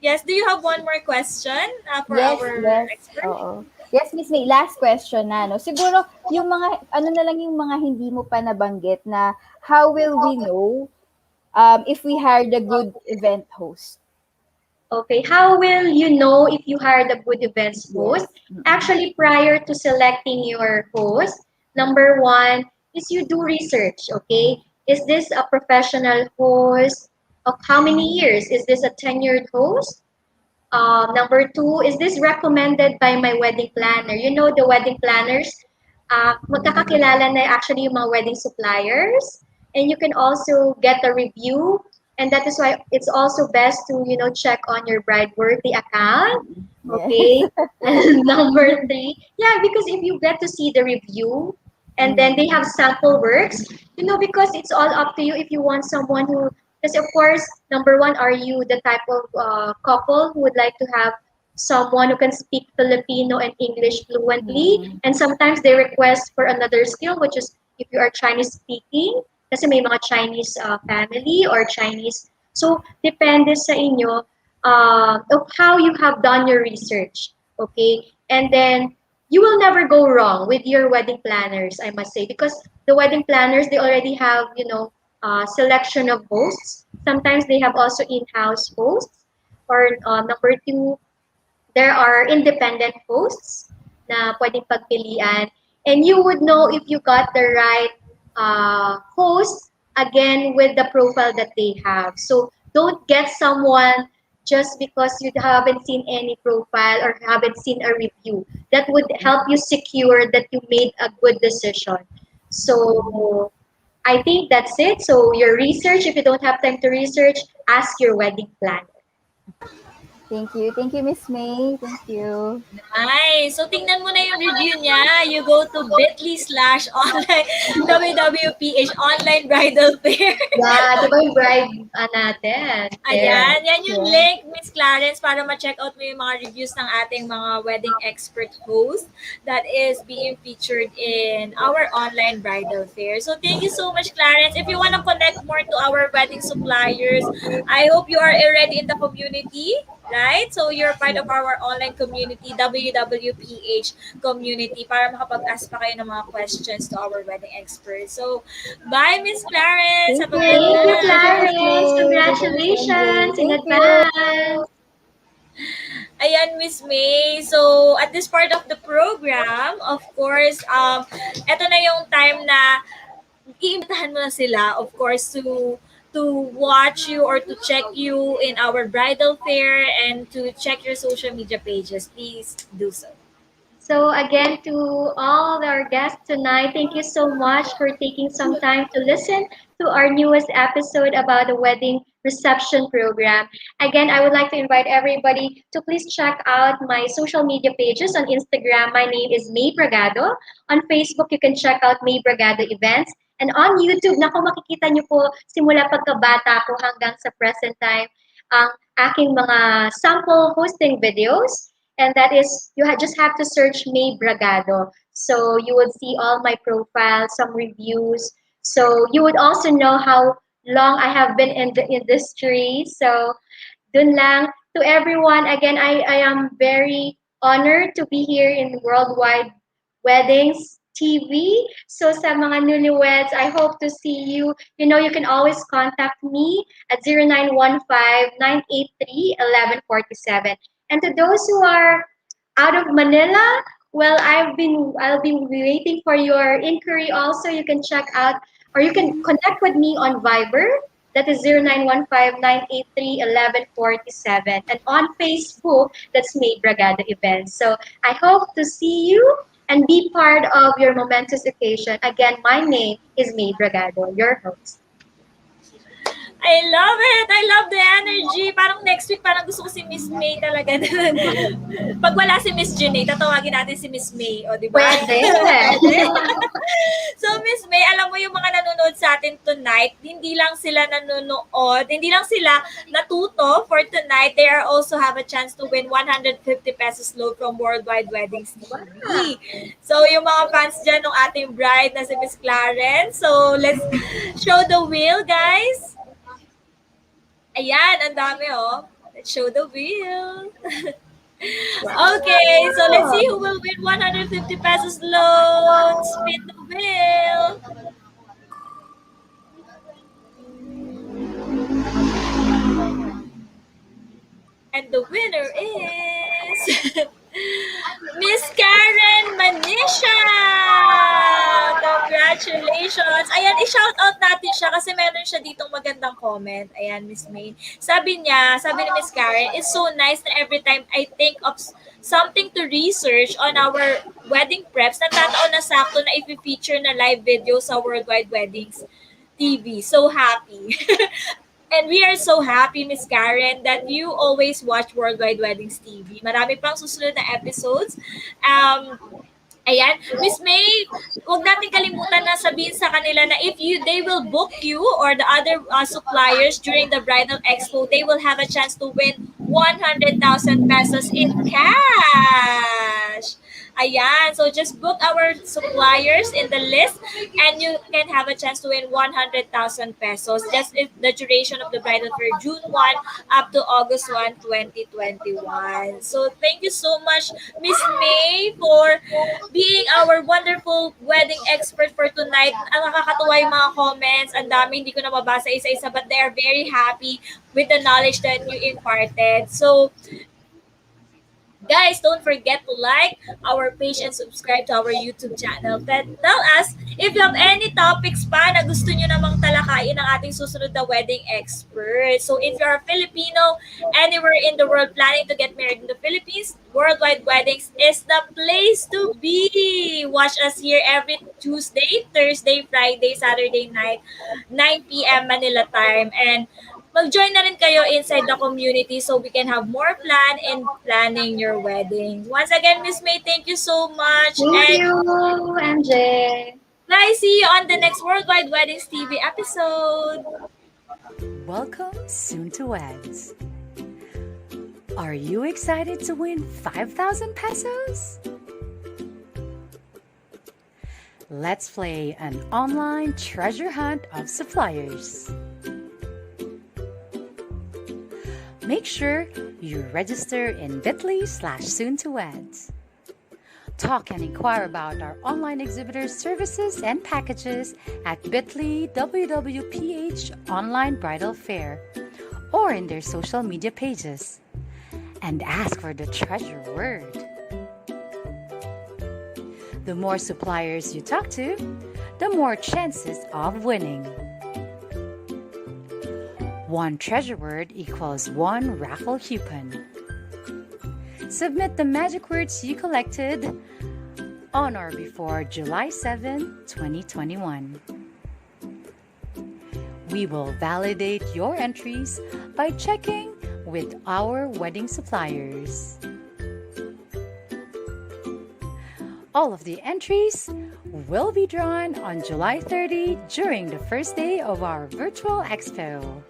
yes, do you have one more question for Yes, our yes. expert? Oo. Yes, Miss May, last question na, no? Siguro, yung mga, ano na lang yung mga hindi mo pa nabanggit na how will we know if we hired a good event host? Okay, how will you know if you hired a good events host? Yes. Mm-mm. Actually, prior to selecting your host, number one is you do research, okay? Is this a professional host? Of how many years? Is this a tenured host? Number two, is this recommended by my wedding planner? The wedding planners, magkakakilala na actually yung mga wedding suppliers. And you can also get a review. And that is why it's also best to, check on your bride worthy account. Yes. Okay. And number three, yeah, because if you get to see the review and then they have sample works, because it's all up to you if you want someone who, because of course, number one, are you the type of couple who would like to have someone who can speak Filipino and English fluently? Mm. And sometimes they request for another skill, which is if you are Chinese speaking, kasi may mga Chinese family or Chinese. So, depende sa inyo of how you have done your research. Okay? And then, you will never go wrong with your wedding planners, I must say, because the wedding planners, they already have, selection of hosts. Sometimes they have also in-house hosts. Or number two, there are independent hosts na pwedeng pagpilian. And you would know if you got the right host, again, with the profile that they have. So don't get someone just because you haven't seen any profile or haven't seen a review. That would help you secure that you made a good decision. So I think that's it. So your research, if you don't have time to research, ask your wedding planner. Thank you. Thank you, Miss May. Thank you. Nice. So, tingnan mo na yung review niya. You go to bit.ly/online WWPH Online Bridal Fair. Yeah, di ba yung bride natin? There. Ayan, yan yung Yeah. link, Miss Clarence, para ma-check out mo yung mga reviews ng ating mga wedding expert host that is being featured in our online bridal fair. So thank you so much, Clarence. If you want to connect more to our wedding suppliers, I hope you are already in the community, right? So you're part of our online community, WWPH community, para makapag-ask pa kayo ng mga questions to our wedding experts. So, bye, Miss Clarence. Thank Have a you. good Thank you, Thank you, Miss night. Clarence. May. Thank you, Miss MJ. Congratulations in Thank you. advance. Ayan, Miss May. So, at this part of the program, of course, eto na yung time na iimbitahan mo na sila, of course, to watch you or to check you in our bridal fair and to check your social media pages. Please do so. So again, to all our guests tonight, thank you so much for taking some time to listen to our newest episode about the wedding reception program. Again, I would like to invite everybody to please check out my social media pages. On Instagram, my name is May Bragado. On Facebook, you can check out May Bragado Events. And on YouTube, naku, makikita niyo po simula pagkabata ko hanggang sa present time ang aking mga sample hosting videos. And that is, just have to search May Bragado. So you would see all my profiles, some reviews. So you would also know how long I have been in the industry. So dun lang. To everyone, again, I am very honored to be here in Worldwide Weddings TV. So sa mga newlyweds, I hope to see you. You can always contact me at 0915-983-1147. And to those who are out of Manila Well, I'll be waiting for your inquiry also. You can check out or you can connect with me on Viber. That is 0915-983-1147. And on Facebook, that's May Bragado Events. So I hope to see you and be part of your momentous occasion. Again, my name is May Bragado, your host. I love it! I love the energy. Parang next week, parang gusto ko si Miss May talaga. Pag wala si Miss Jenny, tatawagin natin si Miss May. O, di ba? Pwede, pwede. So, Miss May, alam mo yung mga nanonood sa atin tonight, hindi lang sila nanonood, hindi lang sila natuto for tonight, they are also have a chance to win 150 pesos load from Worldwide Weddings TV. So, yung mga fans dyan ng ating bride na si Miss Clarence, so let's show the wheel, guys. Ayan, ang dami oh. Let's show the wheel. Okay, so let's see who will win 150 pesos loan. Spin the wheel. And the winner is Miss Karen Manisha! Congratulations! Ayan, i-shout out natin siya kasi meron siya ditong magandang comment. Ayan, Miss May. Sabi ni Miss Karen, it's so nice na every time I think of something to research on our wedding preps, natataon na sakto na i-feature na live video sa Worldwide Weddings TV. So happy. And we are so happy, Miss Karen, that you always watch Worldwide Weddings TV. Marami pang susunod na episodes. Ayan, Miss May, huwag natin kalimutan na sabihin sa kanila na if they will book you or the other suppliers during the Bridal Expo, they will have a chance to win 100,000 pesos in cash. Ayan, so just book our suppliers in the list and you can have a chance to win 100,000 pesos. Just the duration of the bridal fair, June 1 up to August 1, 2021. So thank you so much, Miss May, for being our wonderful wedding expert for tonight. Ang nakakatuwa yung mga comments. Ang dami, hindi ko na mabasa isa-isa, but they are very happy with the knowledge that you imparted. So, guys, don't forget to like our page and subscribe to our YouTube channel. Tell us if you have any topics pa na gusto nyo namang talakayin ng ating susunod na wedding expert. So if you're a Filipino, anywhere in the world planning to get married in the Philippines, Worldwide Weddings is the place to be. Watch us here every Tuesday, Thursday, Friday, Saturday night, 9 p.m. Manila time. And mag-join na rin kayo inside the community so we can have more plan in planning your wedding. Once again, Miss May, thank you so much. Thank you, MJ. Guys, see you on the next Worldwide Weddings TV episode. Welcome soon to Weds. Are you excited to win 5,000 pesos? Let's play an online treasure hunt of suppliers. Make sure you register in bit.ly/soon2weds. Talk and inquire about our online exhibitors, services, and packages at bit.ly WWPH Online Bridal Fair or in their social media pages. And ask for the treasure word. The more suppliers you talk to, the more chances of winning. One treasure word equals one raffle coupon. Submit the magic words you collected on or before July 7, 2021. We will validate your entries by checking with our wedding suppliers. All of the entries will be drawn on July 30 during the first day of our virtual expo.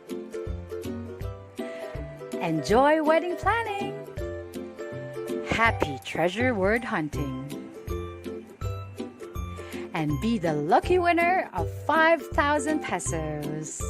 Enjoy wedding planning! Happy treasure word hunting! And be the lucky winner of 5,000 pesos!